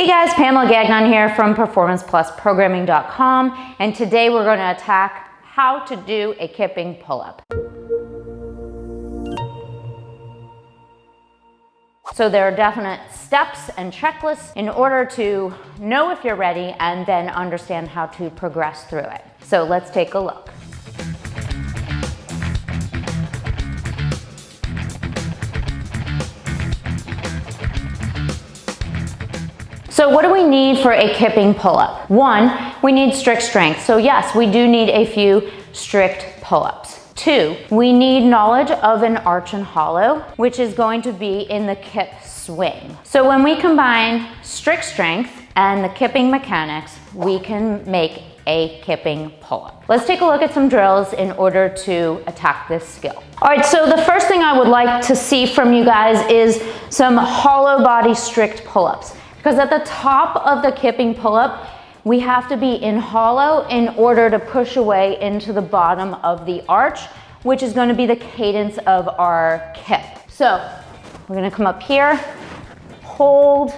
Hey guys, Pamela Gagnon here from PerformancePlusProgramming.com, and today we're going to attack how to do a kipping pull-up. So there are definite steps and checklists in order to know if you're ready and then understand how to progress through it. So let's take a look. So what do we need for a kipping pull-up? One, we need strict strength. So yes, we do need a few strict pull-ups. Two, we need knowledge of an arch and hollow, which is going to be in the kip swing. So when we combine strict strength and the kipping mechanics, we can make a kipping pull-up. Let's take a look at some drills in order to attack this skill. All right, so the first thing I would like to see from you guys is some hollow body strict pull-ups. Because at the top of the kipping pull-up, we have to be in hollow in order to push away into the bottom of the arch, which is going to be the cadence of our kip. So we're going to come up here, hold,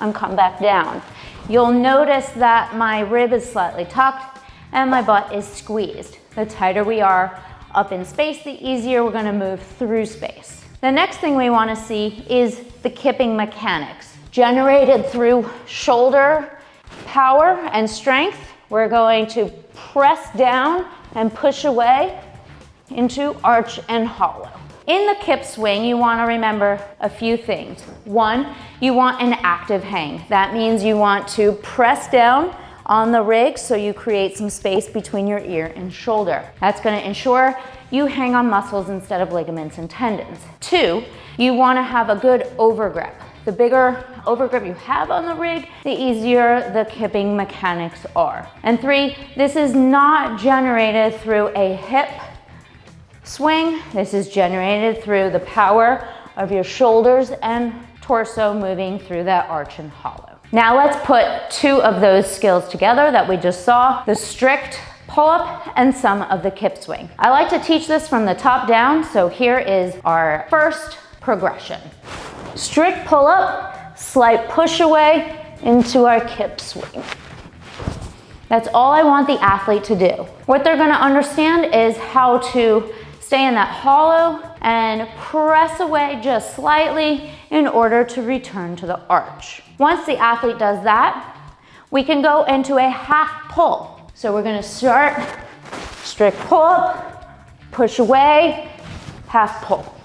and come back down. You'll notice that my rib is slightly tucked and my butt is squeezed. The tighter we are up in space, the easier we're going to move through space. The next thing we want to see is the kipping mechanics. Generated through shoulder power and strength, we're going to press down and push away into arch and hollow. In the kip swing, you want to remember a few things. One, you want an active hang. That means you want to press down on the rig so you create some space between your ear and shoulder. That's going to ensure you hang on muscles instead of ligaments and tendons. Two, you want to have a good overgrip. The bigger overgrip you have on the rig, the easier the kipping mechanics are. And three, this is not generated through a hip swing. This is generated through the power of your shoulders and torso moving through that arch and hollow. Now let's put two of those skills together that we just saw, the strict pull-up and some of the kip swing. I like to teach this from the top down, so here is our first progression. Strict pull-up, slight push away into our kip swing. That's all I want the athlete to do. What they're gonna understand is how to stay in that hollow and press away just slightly in order to return to the arch. Once the athlete does that, we can go into a half pull. So we're gonna start strict pull-up, push away, half pull.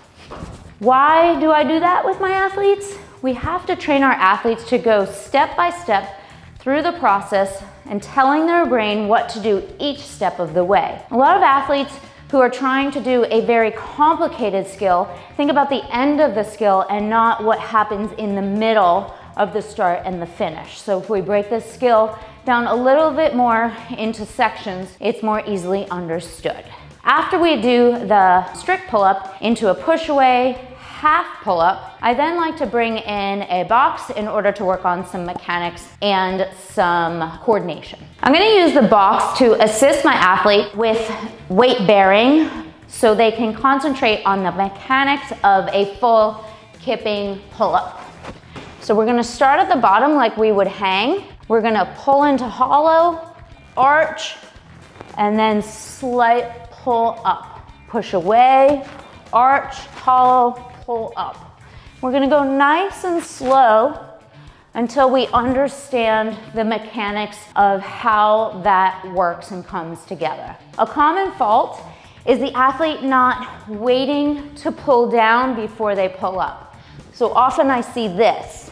Why do I do that with my athletes? We have to train our athletes to go step by step through the process and telling their brain what to do each step of the way. A lot of athletes who are trying to do a very complicated skill think about the end of the skill and not what happens in the middle of the start and the finish. So if we break this skill down a little bit more into sections, it's more easily understood. After we do the strict pull-up into a push-away half pull-up, I then like to bring in a box in order to work on some mechanics and some coordination. I'm going to use the box to assist my athlete with weight bearing so they can concentrate on the mechanics of a full kipping pull-up. So we're going to start at the bottom like we would hang. We're going to pull into hollow, arch, and then slight pull up, push away, arch, hollow, pull up. We're gonna go nice and slow until we understand the mechanics of how that works and comes together. A common fault is the athlete not waiting to pull down before they pull up. So often I see this,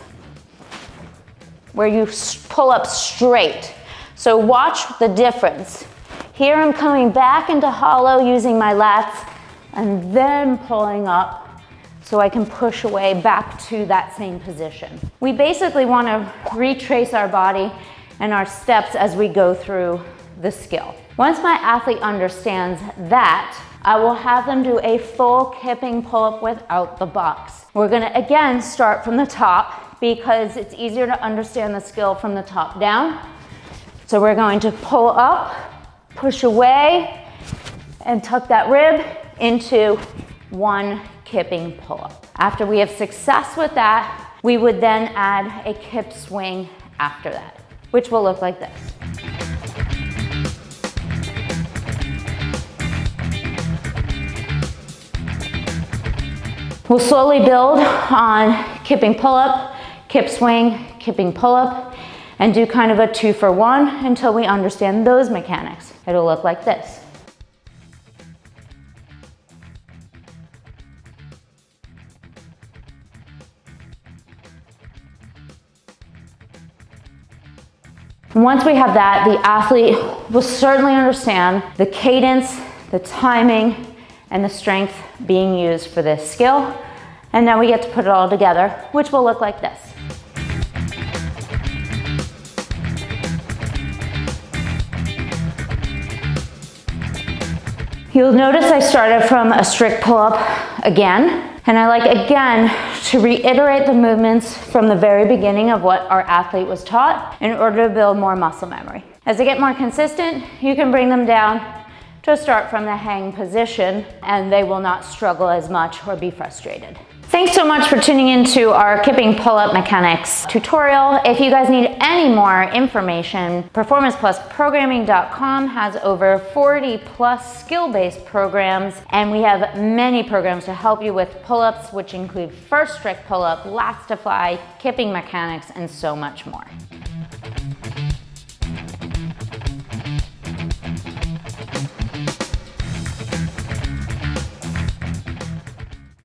where you pull up straight. So watch the difference. Here I'm coming back into hollow using my lats and then pulling up so I can push away back to that same position. We basically want to retrace our body and our steps as we go through the skill. Once my athlete understands that, I will have them do a full kipping pull-up without the box. We're going to again start from the top because it's easier to understand the skill from the top down. So we're going to pull up, push away, and tuck that rib into one kipping pull-up. After we have success with that, We would then add a kip swing after that, which will look like this. We'll slowly build on kipping pull-up, kip swing, kipping pull-up, and do kind of a 2-for-1 until we understand those mechanics. It'll look like this. Once we have that, the athlete will certainly understand the cadence, the timing, and the strength being used for this skill. And now we get to put it all together, which will look like this. You'll notice I started from a strict pull-up again. And I like, again, to reiterate the movements from the very beginning of what our athlete was taught in order to build more muscle memory. As they get more consistent, you can bring them down to start from the hang position, and they will not struggle as much or be frustrated. Thanks so much for tuning into our kipping pull-up mechanics tutorial. If you guys need any more information, performanceplusprogramming.com has over 40 plus skill-based programs, and we have many programs to help you with pull-ups, which include first strict pull-up, lats to fly, kipping mechanics, and so much more.